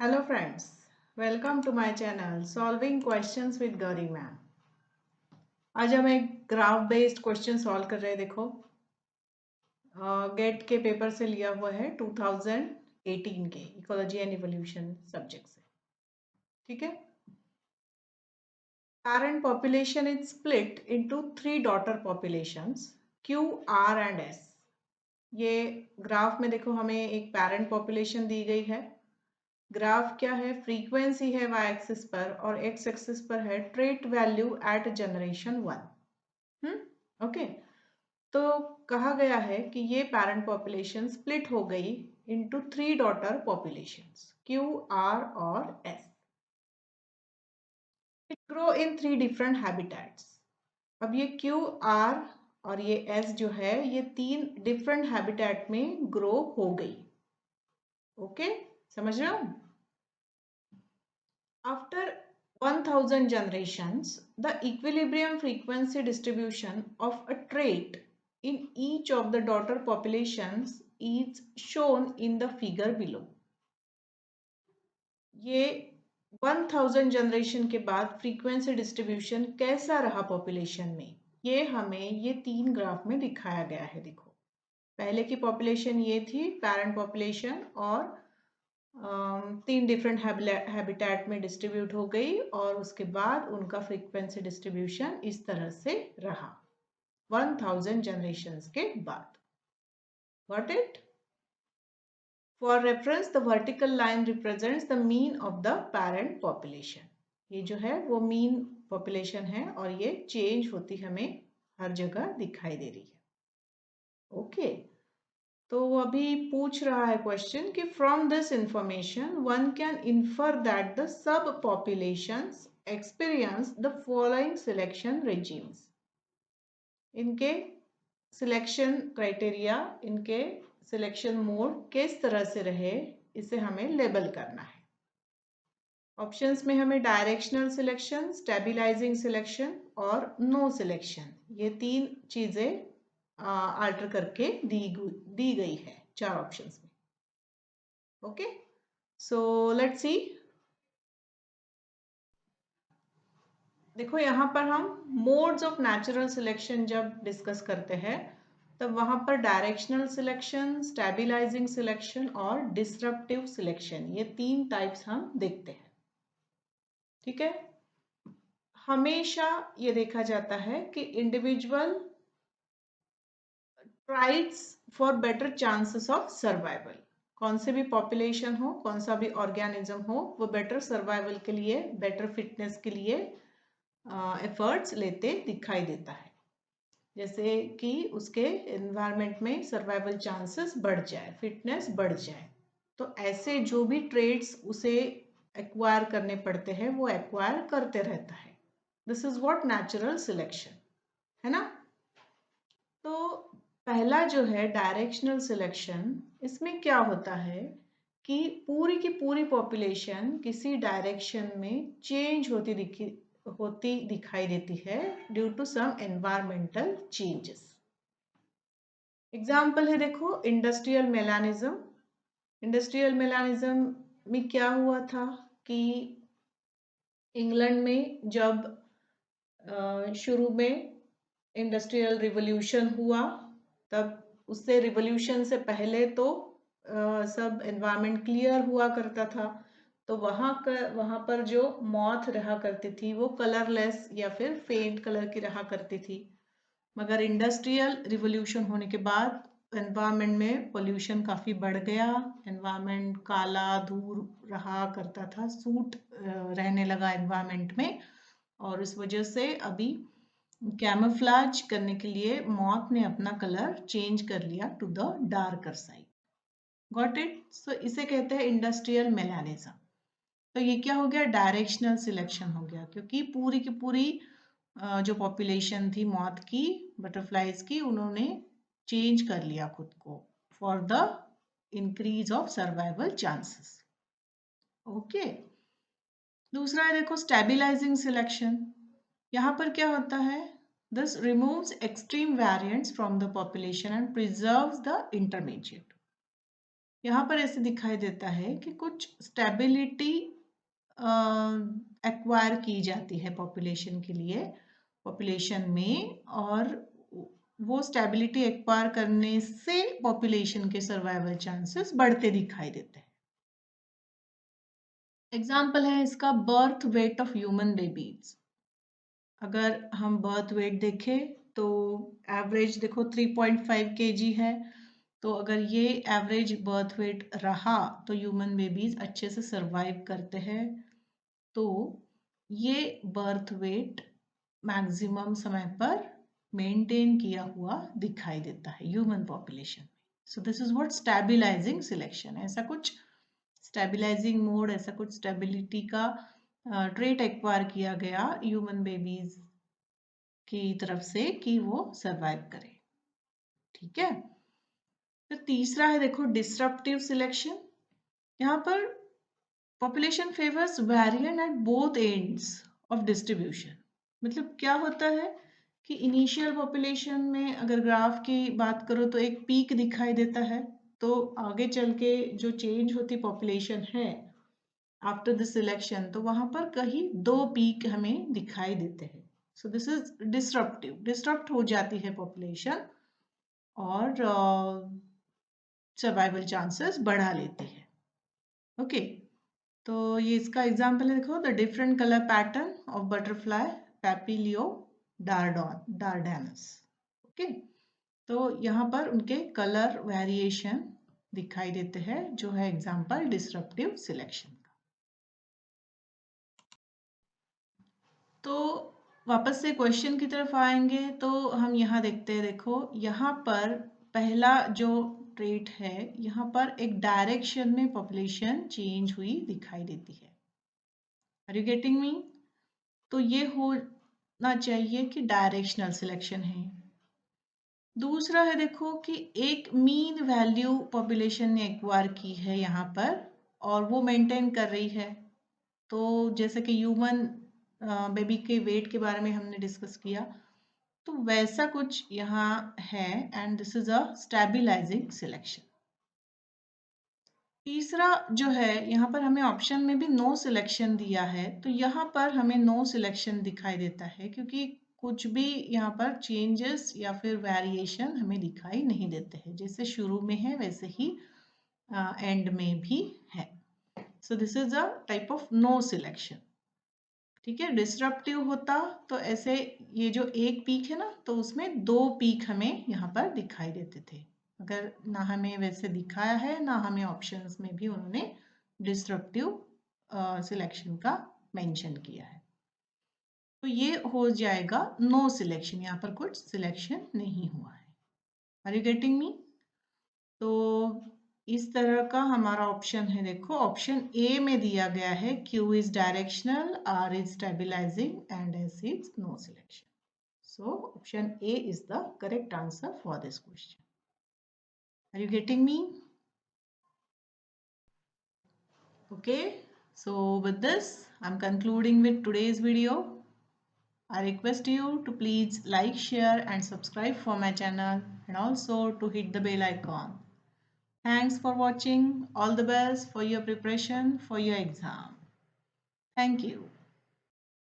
Hello friends, welcome to my channel solving questions with Gauri ma'am. आज हम एक graph based question solve कर रहे हैं। देखो, गेट के पेपर से लिया हुआ है 2018 के इकोलॉजी एंड इवोल्यूशन सब्जेक्ट से। ठीक है। Parent population is split into 3 daughter populations Q, R and S। ये ग्राफ में देखो, हमें एक पैरेंट पॉपुलेशन दी गई है। ग्राफ क्या है? फ्रीक्वेंसी है y एक्सिस पर और x एक्सिस पर है trait value at generation 1। Okay. तो कहा गया है कि ये पैरेंट पॉपुलेशन स्प्लिट हो गई into 3 daughter populations Q, R और S। It grow in 3 different habitats. अब ये Q, R और ये S जो है, ये 3 डिफरेंट हैबिटेट में ग्रो हो गई। ओके, समझ रहे हो? After 1000 generations, the equilibrium frequency distribution of a trait in each of the daughter populations is shown in the figure below. ये 1000 जनरेशन के बाद फ्रीक्वेंसी डिस्ट्रीब्यूशन कैसा रहा पॉपुलेशन में, ये हमें ये 3 ग्राफ में दिखाया गया है। देखो, पहले की पॉपुलेशन ये थी पैरेंट पॉपुलेशन और 3 डिफरेंट हैबिटेट में डिस्ट्रीब्यूट हो गई और उसके बाद उनका फ्रीक्वेंसी डिस्ट्रीब्यूशन इस तरह से रहा 1000 जनरेशंस के बाद। Got it? For reference, the vertical line represents the mean of the parent population. ये जो है वो मीन पॉपुलेशन है और ये चेंज होती हमें हर जगह दिखाई दे रही है। ओके। तो अभी पूछ रहा है क्वेश्चन कि from this information one can infer that the sub populations experience the following selection regimes. इनके सिलेक्शन क्राइटेरिया, इनके सिलेक्शन मोड किस तरह से रहे, इसे हमें लेबल करना है। ऑप्शंस में हमें डायरेक्शनल सिलेक्शन, स्टेबलाइजिंग सिलेक्शन और नो सिलेक्शन, ये 3 चीजें आल्टर करके दी गई है 4 ऑप्शंस में। Okay, so let's see. देखो, यहाँ पर हम मोड्स ऑफ नेचुरल सिलेक्शन जब डिस्कस करते हैं तब वहां पर डायरेक्शनल सिलेक्शन, स्टेबलाइजिंग सिलेक्शन और डिसरप्टिव सिलेक्शन, ये 3 टाइप्स हम देखते हैं। ठीक है। हमेशा ये देखा जाता है कि individual triads for better chances of survival. कौन से भी पॉपुलेशन हो, कौन सा भी ऑर्गेनिज्म हो, वो बेटर सर्वाइवल के लिए, बेटर फिटनेस के लिए एफर्ट्स लेते दिखाई देता है, जैसे कि उसके एनवायरनमेंट में सर्वाइवल चांसेस बढ़ जाए, फिटनेस बढ़ जाए। तो ऐसे जो भी ट्रेड्स उसे एक्वायर करने पड़ते हैं वो एक्वायर करते रहता है। This is what natural selection है ना। तो पहला जो है डायरेक्शनल सिलेक्शन, इसमें क्या होता है कि पूरी की पूरी पॉपुलेशन किसी डायरेक्शन में चेंज होती दिखाई देती है due to some environmental changes. Example है, देखो, इंडस्ट्रियल मेलानिज्म। इंडस्ट्रियल मेलानिज्म में क्या हुआ था कि इंग्लैंड में जब शुरू में इंडस्ट्रियल रिवॉल्यूशन हुआ, तब उससे रिवॉल्यूशन से पहले तो सब एनवायरनमेंट क्लियर हुआ करता था, तो वहाँ पर जो मॉथ रहा करती थी वो कलरलेस या फिर फेंट कलर की रहा करती थी। मगर इंडस्ट्रियल रिवॉल्यूशन होने के बाद एनवायरनमेंट में पोल्यूशन काफ़ी बढ़ गया, एनवायरनमेंट काला धूल रहा करता था, सूट रहने लगा एनवायरनमेंट में, और इस वजह से अभी कैमोफ्लेज करने के लिए मॉथ ने अपना कलर चेंज कर लिया to the darker side. Got it? So इसे कहते हैं इंडस्ट्रियल मेलानिज्म। तो ये क्या हो गया? डायरेक्शनल सिलेक्शन हो गया, क्योंकि पूरी की पूरी जो पॉपुलेशन थी मॉथ की, बटरफ्लाइज की, उन्होंने चेंज कर लिया खुद को for the increase of survival chances. Okay. दूसरा है, देखो, स्टेबलाइजिंग सिलेक्शन। यहाँ पर क्या होता है? This removes extreme variants from the population and preserves the intermediate. यहाँ पर ऐसे दिखाई देता है कि कुछ स्टेबिलिटी एक्वायर की जाती है पॉपुलेशन के लिए, पॉपुलेशन में, और वो स्टेबिलिटी एक्वायर करने से पॉपुलेशन के सर्वाइवल चांसेस बढ़ते दिखाई देते हैं। एग्जाम्पल है इसका birth weight of human babies. अगर हम बर्थ वेट देखें तो एवरेज देखो 3.5 kg है, तो अगर ये एवरेज बर्थ वेट रहा तो ह्यूमन बेबीज अच्छे से सरवाइव करते हैं। तो ये बर्थ वेट मैक्सिमम समय पर मेंटेन किया हुआ दिखाई देता है ह्यूमन पॉपुलेशन में। So this is what stabilising selection, ऐसा कुछ स्टेबलाइजिंग मोड, ऐसा कुछ स्टेबिलिटी का ट्रेट एक्वायर किया गया ह्यूमन बेबीज की तरफ से कि वो सरवाइव करे। ठीक है, फिर तीसरा है देखो डिसरप्टिव सिलेक्शन। यहाँ पर population favours variant at both ends of distribution. मतलब क्या होता है कि इनिशियल पॉपुलेशन में अगर ग्राफ की बात करो तो एक पीक दिखाई देता है, तो आगे चल के जो चेंज होती पॉपुलेशन है आफ्टर द सिलेक्शन, तो वहां पर कहीं दो पीक हमें दिखाई देते हैं। सो दिस इज डिसरप्टिव, डिसरप्ट हो जाती है पॉपुलेशन और सर्वाइवल चांसेस बढ़ा लेती है। ओके, तो ये इसका एग्जाम्पल है, देखो the different colour pattern of butterfly Papilio dardanus. Okay, तो यहाँ पर उनके कलर वेरिएशन दिखाई देते हैं, जो है एग्जाम्पल डिसरप्टिव सिलेक्शन का। तो वापस से क्वेश्चन की तरफ आएंगे तो हम यहाँ देखते हैं, देखो यहाँ पर पहला जो ट्रेट है, यहाँ पर एक डायरेक्शन में पॉपुलेशन चेंज हुई दिखाई देती है। Are you getting me? तो ये होना चाहिए कि डायरेक्शनल सिलेक्शन है। दूसरा है देखो कि एक मीन वैल्यू पॉपुलेशन ने एक्वायर की है यहाँ पर और वो मेंटेन कर रही है। तो जैसे कि ह्यूमन बेबी के वेट के बारे में हमने डिस्कस किया, तो वैसा कुछ यहाँ है and this is a stabilising selection. तीसरा जो है, यहाँ पर हमें ऑप्शन में भी नो सिलेक्शन दिया है, तो यहाँ पर हमें नो सिलेक्शन दिखाई देता है क्योंकि कुछ भी यहाँ पर चेंजेस या फिर वेरिएशन हमें दिखाई नहीं देते हैं, जैसे शुरू में है वैसे ही एंड में भी है। So this is a type of no selection. ठीक है, डिसरप्टिव होता तो ऐसे ये जो एक पीक है ना, तो उसमें दो पीक हमें यहाँ पर दिखाई देते थे। अगर ना हमें वैसे दिखाया है ना हमें ऑप्शंस में भी उन्होंने डिसरप्टिव सिलेक्शन का मेंशन किया है, तो ये हो जाएगा नो सिलेक्शन, यहाँ पर कुछ सिलेक्शन नहीं हुआ है। Are you getting me? तो इस तरह का हमारा ऑप्शन है, देखो ऑप्शन ए में दिया गया है Q is directional, R is stabilising and S is no selection. So option A is the correct answer for this question. Are you getting me? Okay, so with this I'm concluding with today's video. I request you to please like, share and subscribe for my channel and also to hit the bell icon. Thanks for watching. All the best for your preparation for your exam. Thank you.